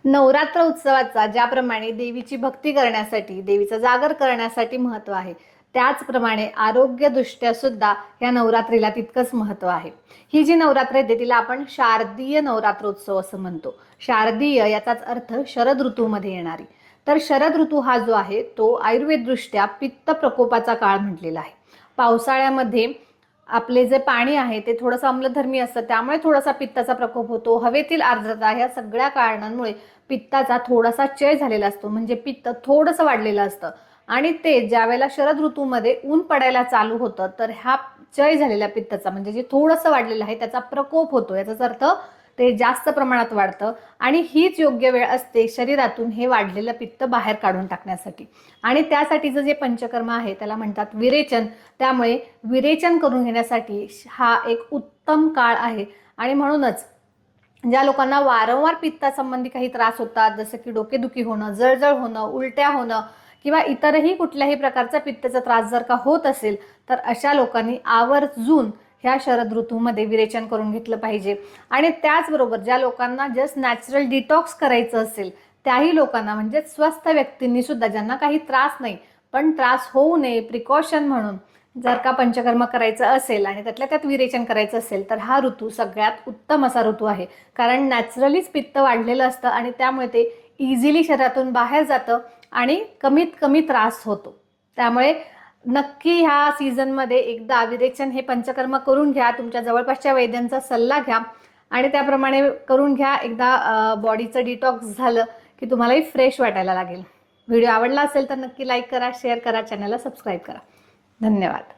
नवरात्र उत्सवाचा ज्याप्रमाणे देवीची भक्ती करण्यासाठी, देवीचं जागर करण्यासाठी महत्त्व आहे, त्याचप्रमाणे आरोग्यदृष्ट्या सुद्धा या नवरात्रीला तितकंच महत्त्व आहे. ही जी नवरात्र येते तिला आपण शारदीय नवरात्रोत्सव असं म्हणतो. शारदीय याचाच अर्थ शरद ऋतूमध्ये येणारी. तर शरद ऋतू हा जो आहे तो आयुर्वेददृष्ट्या पित्त प्रकोपाचा काळ म्हटलेला आहे. पावसाळ्यामध्ये आपले जे पाणी आहे ते थोडंसं आम्लधर्मी असतं, त्यामुळे थोडासा पित्ताचा प्रकोप होतो. हवेतील आर्द्रता ह्या सगळ्या कारणांमुळे पित्ताचा थोडासा क्षय झालेला असतो, म्हणजे पित्त थोडंसं वाढलेलं असतं. आणि ते ज्यावेळेला शरद ऋतूमध्ये ऊन पडायला चालू होतं तर ह्या क्षय झालेल्या पित्ताचा म्हणजे जे थोडंसं वाढलेलं आहे त्याचा प्रकोप होतो. याचाच अर्थ ते जास्त प्रमाणात वाढतं आणि हीच योग्य वेळ असते शरीरातून हे वाढलेलं पित्त बाहेर काढून टाकण्यासाठी. आणि त्यासाठीचं जे पंचकर्म आहे त्याला म्हणतात विरेचन. त्यामुळे विरेचन करून घेण्यासाठी हा एक उत्तम काळ आहे. आणि म्हणूनच ज्या लोकांना वारंवार पित्तासंबंधी काही त्रास होतात, जसं की डोकेदुखी होणं, जळजळ होणं, उलट्या होणं किंवा इतरही कुठल्याही प्रकारचा पित्ताचा त्रास जर का होत असेल तर अशा लोकांनी आवर्जून ह्या शरद ऋतूमध्ये विरेचन करून घेतलं पाहिजे. आणि त्याचबरोबर ज्या लोकांना जस्ट नॅचरल डिटॉक्स करायचं असेल त्याही लोकांना, म्हणजे स्वस्थ व्यक्तींनी सुद्धा, ज्यांना काही त्रास नाही पण त्रास होऊ नये प्रिकॉशन म्हणून जर का पंचकर्म करायचं असेल आणि त्यातल्या त्यात विरेचन करायचं असेल तर हा ऋतू सगळ्यात उत्तम असा ऋतू आहे. कारण नॅचरलीच पित्त वाढलेलं असतं आणि त्यामुळे ते इझिली शरीरातून बाहेर जातं आणि कमीत कमी त्रास होतो. त्यामुळे नक्की ह्या सीझनमध्ये एकदा विरेचन हे पंचकर्म करून घ्या. तुमच्या जवळपासच्या वैद्यांचा सल्ला घ्या आणि त्याप्रमाणे करून घ्या. एकदा बॉडीचं डिटॉक्स झालं की तुम्हालाही फ्रेश वाटायला लागेल. व्हिडिओ आवडला असेल तर नक्की लाईक करा, शेअर करा, चॅनलला सबस्क्राईब करा. धन्यवाद.